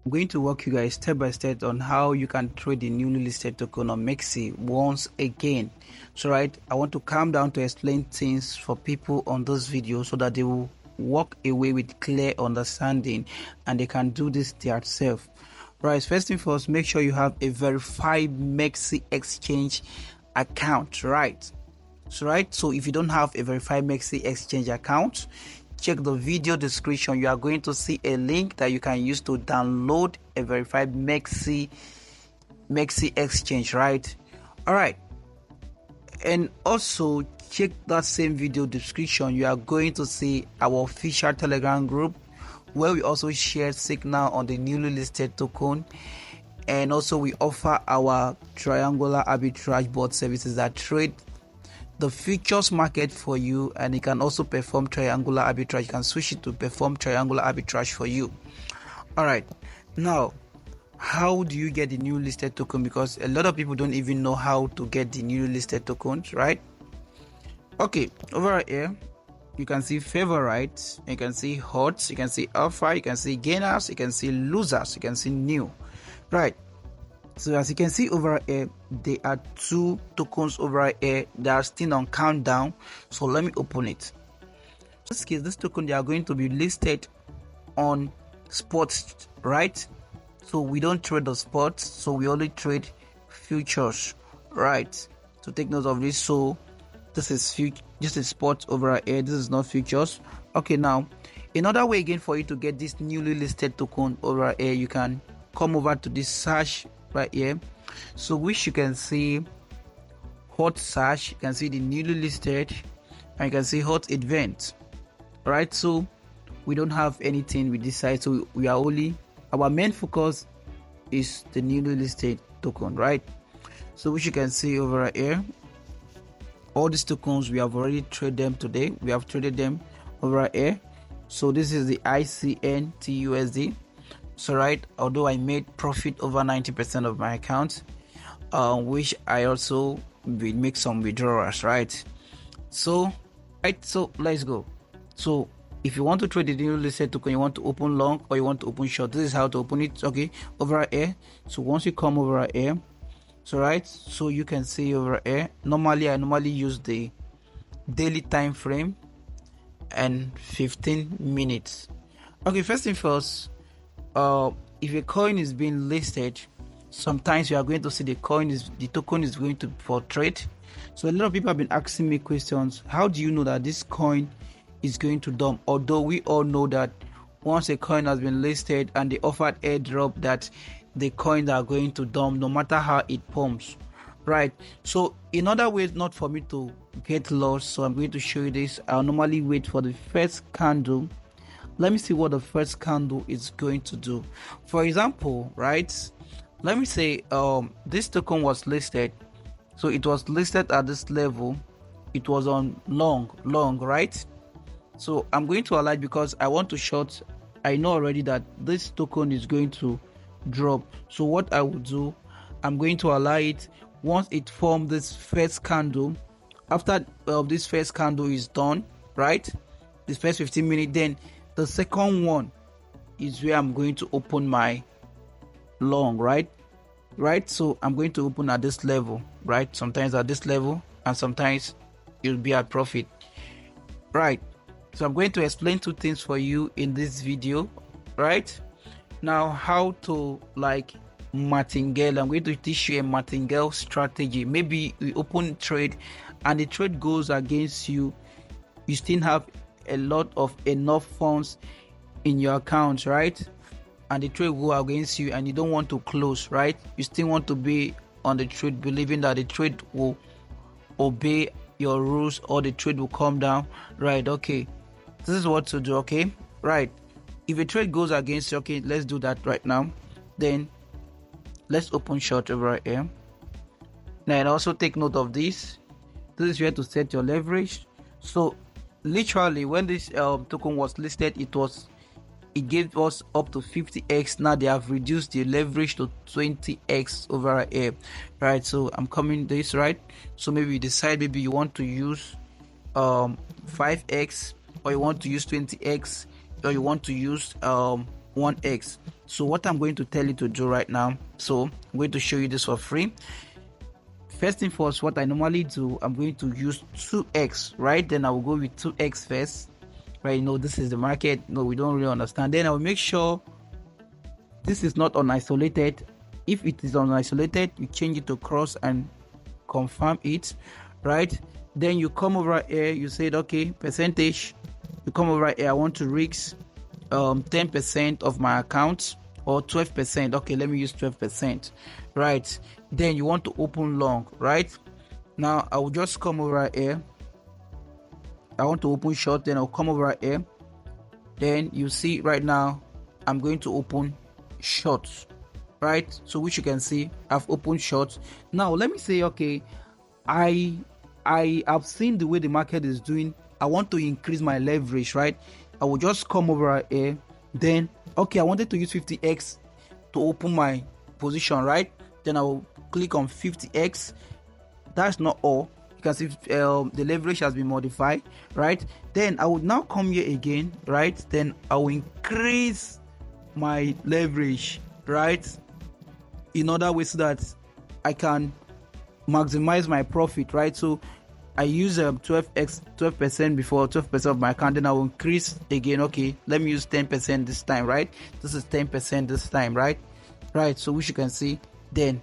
I'm going to walk you guys step by step on how you can trade the newly listed token on MEXC once again. So I want to calm down to explain things for people on this video so that they will walk away with clear understanding and they can do this themselves. Right, first thing first, make sure you have a verified MEXC exchange account, right? So if you don't have a verified MEXC exchange account, check the video description. You are going to see a link that you can use to download a verified MEXC exchange, right? All right, and also check that same video description. You are going to see our official Telegram group where we also share signal on the newly listed token, and also we offer our triangular arbitrage bot services that trade the futures market for you, and it can also perform triangular arbitrage. You can switch it to perform triangular arbitrage for you. All right, now how do you get the new listed token? Because a lot of people don't even know how to get the new listed tokens, right? Okay, over here you can see favorites, you can see hots, you can see alpha, you can see gainers, you can see losers, you can see new, right? So as you can see over here, there are two tokens over here that are still on countdown. So let me open it. In this case, this token, they are going to be listed on spots, right? So we don't trade the spots, so we only trade futures, right? So take note of this. So this is spots over here, this is not futures. Okay, now another way again for you to get this newly listed token over here, you can come over to this search right here, so which you can see hot search, you can see the newly listed, and you can see hot event, right? So we don't have anything with this side, so we are only, our main focus is the newly listed token, right? So which you can see over here, all these tokens we have already traded them today. We have traded them over here. So this is the ICNTUSD. So right, although I made profit over 90% of my account, which I also will make some withdrawals, right? So let's go. So if you want to trade the new listed token, you want to open long or you want to open short, this is how to open it. Okay, over here. So once you come over here, so you can see over here, I normally use the daily time frame and 15 minutes. Okay, first thing first, if a coin is being listed, sometimes you are going to see the token is going to for trade. So a lot of people have been asking me questions, how do you know that this coin is going to dump? Although we all know that once a coin has been listed and they offered airdrop, that the coins are going to dump no matter how it pumps, right? So in other ways, not for me to get lost, so I'm going to show you this. I'll normally wait for the first candle. Let me see what the first candle is going to do. For example, right, let me say this token was listed, so it was listed at this level, it was on long, right? So I'm going to allow it because I want to short. I know already that this token is going to drop, so what I will do, I'm going to allow it. Once it forms this first candle, after this first candle is done, right, this first 15 minutes, then the second one is where I'm going to open my long, right? So I'm going to open at this level, right? Sometimes at this level and sometimes you'll be at profit, right? So I'm going to explain two things for you in this video, right? Now, how to like martingale. I'm going to teach you a martingale strategy. Maybe you open trade and the trade goes against you, you still have a lot of enough funds in your account, right? And the trade will go against you and you don't want to close, right? You still want to be on the trade, believing that the trade will obey your rules or the trade will come down, right? Okay, this is what to do. Okay, right, if a trade goes against you, okay, let's do that right now. Then let's open short over here. Now, and also take note of this is where to set your leverage. So literally when this token was listed, it gave us up to 50x. Now they have reduced the leverage to 20x over here, right? So I'm coming this, right? So maybe you decide, maybe you want to use 5x, or you want to use 20x, or you want to use 1x. So what I'm going to tell you to do right now, so I'm going to show you this for free. First thing first, what I normally do, I'm going to use 2x, right? Then I will go with 2x first, right? You know, this is the market. No, we don't really understand. Then I will make sure this is not unisolated. If it is unisolated, you change it to cross and confirm it, right? Then you come over here, you said okay, percentage. You come over here, I want to risk 10% of my account, or 12%. Okay, let me use 12%, right? Then you want to open long, right? Now I will just come over here. I want to open short, then I'll come over here. Then you see right now I'm going to open short, right? So which you can see I've opened short. Now let me say, okay, I have seen the way the market is doing. I want to increase my leverage, right? I will just come over here. Then okay, I wanted to use 50x to open my position, right? Then I will click on 50x. That's not all. You can see the leverage has been modified, right? Then I would now come here again, right? Then I will increase my leverage, right, in other ways so that I can maximize my profit, right? So I use 12% before, 12% of my account. Then I will increase again. Okay, let me use 10% this time, right? This is 10% this time, right? So which you can see, then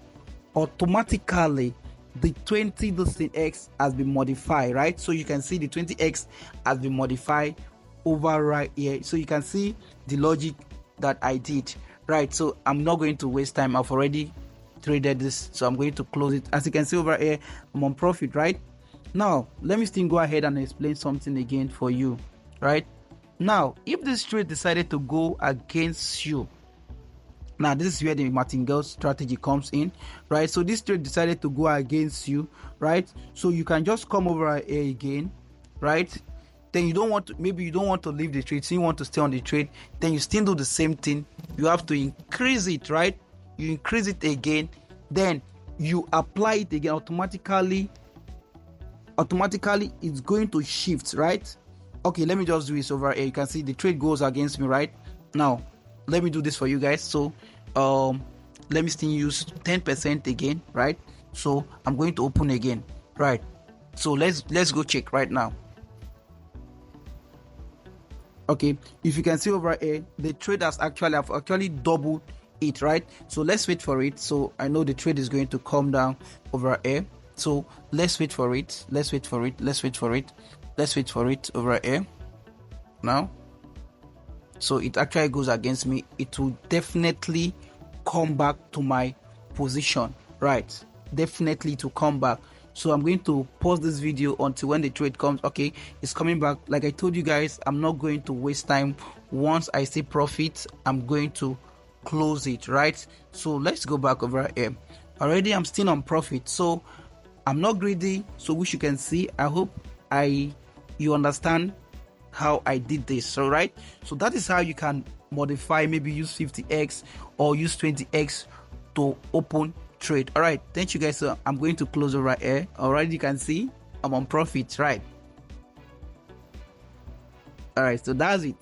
automatically the 20x has been modified, right? So you can see the 20x has been modified over right here. So you can see the logic that I did, right? So I'm not going to waste time. I've already traded this, so I'm going to close it. As you can see over here, I'm on profit, right? Now let me still go ahead and explain something again for you, right? Now if this trade decided to go against you, now this is where the martingale strategy comes in, right? So this trade decided to go against you, right? So you can just come over here again, right? Then you don't want to, maybe you don't want to leave the trade, so you want to stay on the trade. Then you still do the same thing. You have to increase it, right? You increase it again, then you apply it again. Automatically it's going to shift, right? Okay, let me just do this over here. You can see the trade goes against me, right? Now let me do this for you guys. So let me still use 10% again, right? So I'm going to open again, right? So let's go check right now. Okay, if you can see over here, the trade has actually doubled it, right? So let's wait for it. So I know the trade is going to come down over here. So let's wait for it. Let's wait for it over here now. So it actually goes against me. It will definitely come back to my position, right? Definitely to come back. So I'm going to pause this video until when the trade comes. Okay, it's coming back. Like I told you guys, I'm not going to waste time. Once I see profit, I'm going to close it, right? So let's go back over here. Already I'm still on profit, so I'm not greedy. So which you can see, I hope you understand how I did this. So right, so that is how you can modify, maybe use 50x or use 20x to open trade. All right, thank you guys. So I'm going to close over here. Already you can see I'm on profit, right? All right, so that's it.